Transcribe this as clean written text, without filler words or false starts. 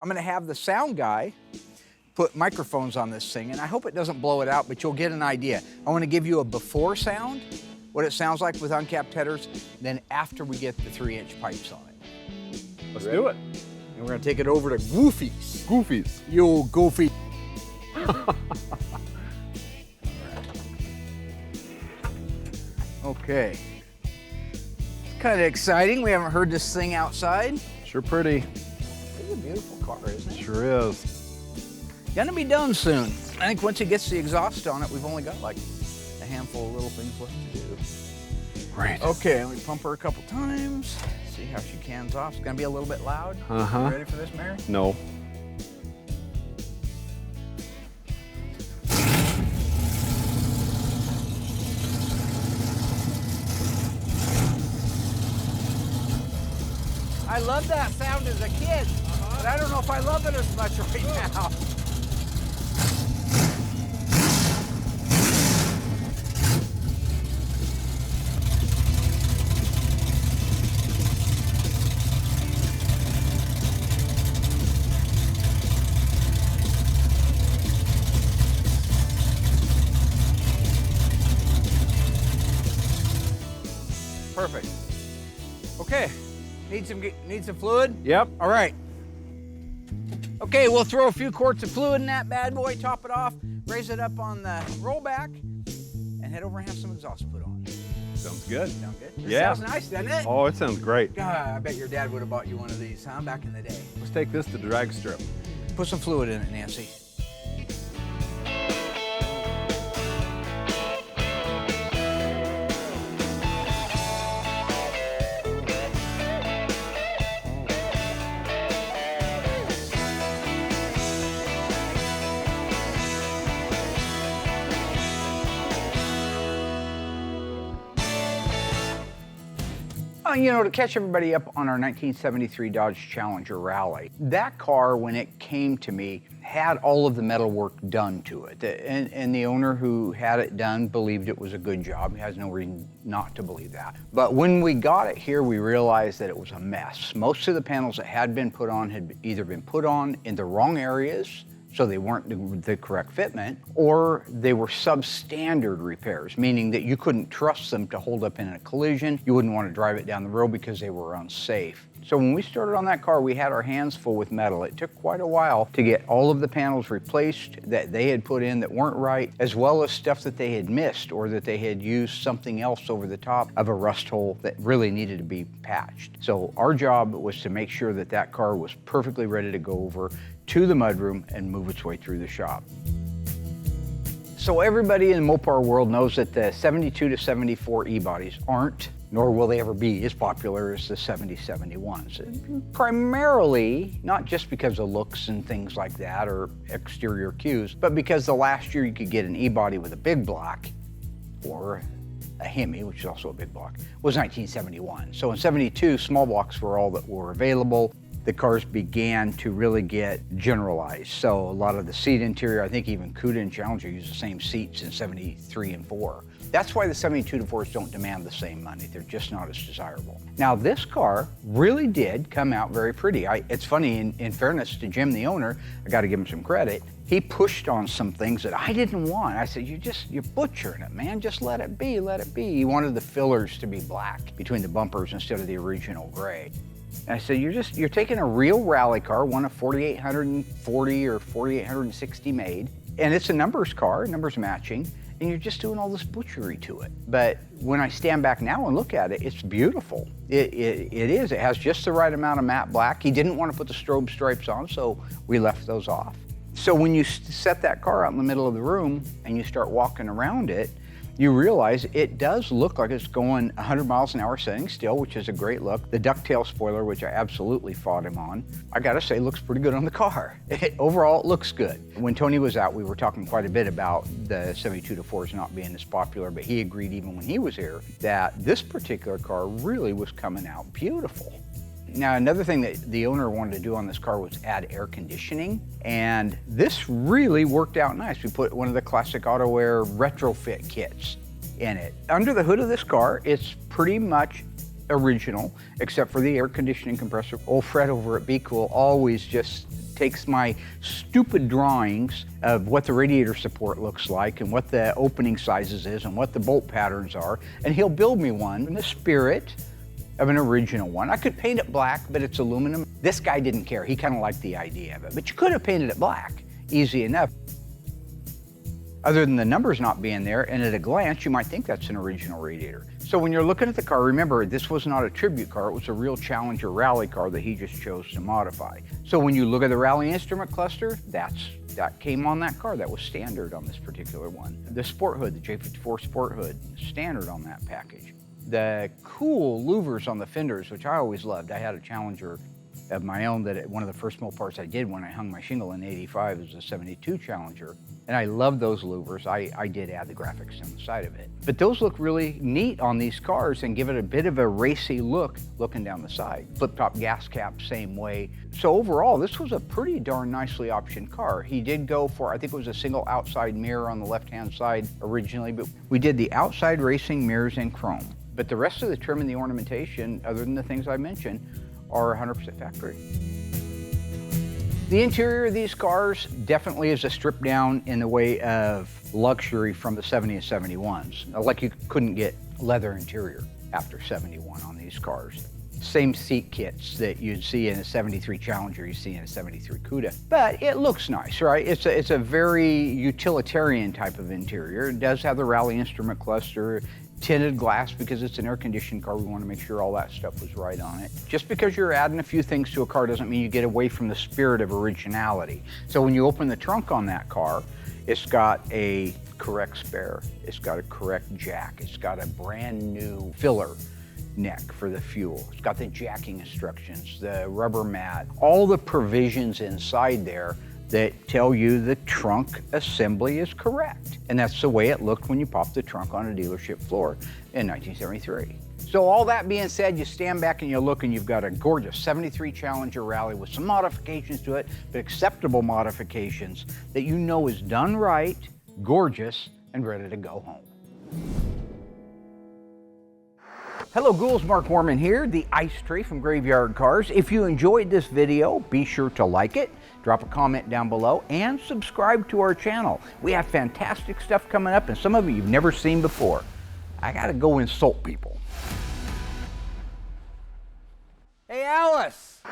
I'm gonna have the sound guy put microphones on this thing, and I hope it doesn't blow it out, but you'll get an idea. I wanna give you a before sound, what it sounds like with uncapped headers, then after we get the 3-inch pipes on it. Let's do it. And we're gonna take it over to Goofy's. Goofies. You old Goofy. Okay. It's kind of exciting. We haven't heard this thing outside. Sure pretty. It's a beautiful car, isn't it? Sure is. Gonna be done soon. I think once it gets the exhaust on it, we've only got like a handful of little things left to do. Great. Okay, let me pump her a couple times. See how she cans off. It's gonna be a little bit loud. Uh-huh. You ready for this, Mary? No. I loved that sound as a kid, but I don't know if I love it as much right now. Perfect. Okay. Need some fluid? Yep. All right. Okay, we'll throw a few quarts of fluid in that bad boy, top it off, raise it up on the rollback, and head over and have some exhaust put on. Sounds good. Sound good? This Yeah. sounds nice, doesn't it? Oh, it sounds great. God, I bet your dad would have bought you one of these, huh, back in the day. Let's take this to the drag strip. Put some fluid in it, Nancy. You know, to catch everybody up on our 1973 Dodge Challenger Rally, that car, when it came to me, had all of the metal work done to it. And the owner who had it done believed it was a good job. He has no reason not to believe that. But when we got it here, we realized that it was a mess. Most of the panels that had been put on had either been put on in the wrong areas, so they weren't the correct fitment, or they were substandard repairs, meaning that you couldn't trust them to hold up in a collision. You wouldn't want to drive it down the road because they were unsafe. So when we started on that car, we had our hands full with metal. It took quite a while to get all of the panels replaced that they had put in that weren't right, as well as stuff that they had missed or that they had used something else over the top of a rust hole that really needed to be patched. So our job was to make sure that that car was perfectly ready to go over to the mudroom and move its way through the shop. So everybody in the Mopar world knows that the 72 to 74 E-bodies aren't, nor will they ever be, as popular as the 70-71s. Primarily, not just because of looks and things like that or exterior cues, but because the last year you could get an E-body with a big block, or a Hemi, which is also a big block, was 1971. So in 72, small blocks were all that were available. The cars began to really get generalized. So a lot of the seat interior, I think even Cuda and Challenger used the same seats in 73 and 4. That's why the 72 to 4s don't demand the same money. They're just not as desirable. Now this car really did come out very pretty. It's funny, in fairness to Jim, the owner, I gotta give him some credit. He pushed on some things that I didn't want. I said, you're butchering it, man. Just let it be, let it be. He wanted the fillers to be black between the bumpers instead of the original gray. And I said, you're taking a real rally car, one of 4,840 or 4,860 made, and it's a numbers car, numbers matching, and you're just doing all this butchery to it. But when I stand back now and look at it, it's beautiful. It is. It has just the right amount of matte black. He didn't want to put the strobe stripes on, so we left those off. So when you set that car out in the middle of the room and you start walking around it, you realize it does look like it's going 100 miles an hour setting still, which is a great look. The ducktail spoiler, which I absolutely fought him on, I gotta say looks pretty good on the car. Overall, it looks good. When Tony was out, we were talking quite a bit about the 72 to 4s not being as popular, but he agreed even when he was here that this particular car really was coming out beautiful. Now, another thing that the owner wanted to do on this car was add air conditioning, and this really worked out nice. We put one of the classic Auto Air retrofit kits in it. Under the hood of this car, it's pretty much original, except for the air conditioning compressor. Old Fred over at Be Cool always just takes my stupid drawings of what the radiator support looks like and what the opening sizes is and what the bolt patterns are, and he'll build me one in the spirit of an original one. I could paint it black, but it's aluminum. This guy didn't care. He kind of liked the idea of it, but you could have painted it black, easy enough. Other than the numbers not being there, and at a glance, you might think that's an original radiator. So when you're looking at the car, remember, this was not a tribute car, it was a real Challenger rally car that he just chose to modify. So when you look at the rally instrument cluster, that came on that car. That was standard on this particular one. The sport hood, the J54 sport hood, standard on that package. The cool louvers on the fenders, which I always loved. I had a Challenger of my own that one of the first Mopars I did when I hung my shingle in '85 was a '72 Challenger. And I love those louvers. I did add the graphics on the side of it. But those look really neat on these cars and give it a bit of a racy look looking down the side. Flip-top gas cap, same way. So overall, this was a pretty darn nicely optioned car. He did go for, I think it was a single outside mirror on the left-hand side originally, but we did the outside racing mirrors in chrome. But the rest of the trim and the ornamentation, other than the things I mentioned, are 100% factory. The interior of these cars definitely is a strip down in the way of luxury from the 70 and 71s. Like you couldn't get leather interior after 71 on these cars. Same seat kits that you'd see in a 73 Challenger, you see in a 73 Cuda. But it looks nice, right? It's a very utilitarian type of interior. It does have the rally instrument cluster, tinted glass because it's an air-conditioned car. We want to make sure all that stuff was right on it. Just because you're adding a few things to a car doesn't mean you get away from the spirit of originality. So when you open the trunk on that car, it's got a correct spare, it's got a correct jack, it's got a brand new filler neck for the fuel, it's got the jacking instructions, the rubber mat, all the provisions inside there that tell you the trunk assembly is correct. And that's the way it looked when you popped the trunk on a dealership floor in 1973. So all that being said, you stand back and you look and you've got a gorgeous 73 Challenger Rally with some modifications to it, but acceptable modifications that you know is done right, gorgeous, and ready to go home. Hello ghouls, Mark Warman here, the Ice Tree from Graveyard Carz. If you enjoyed this video, be sure to like it, drop a comment down below, and subscribe to our channel. We have fantastic stuff coming up, and some of it you've never seen before. I gotta go insult people. Hey Alice!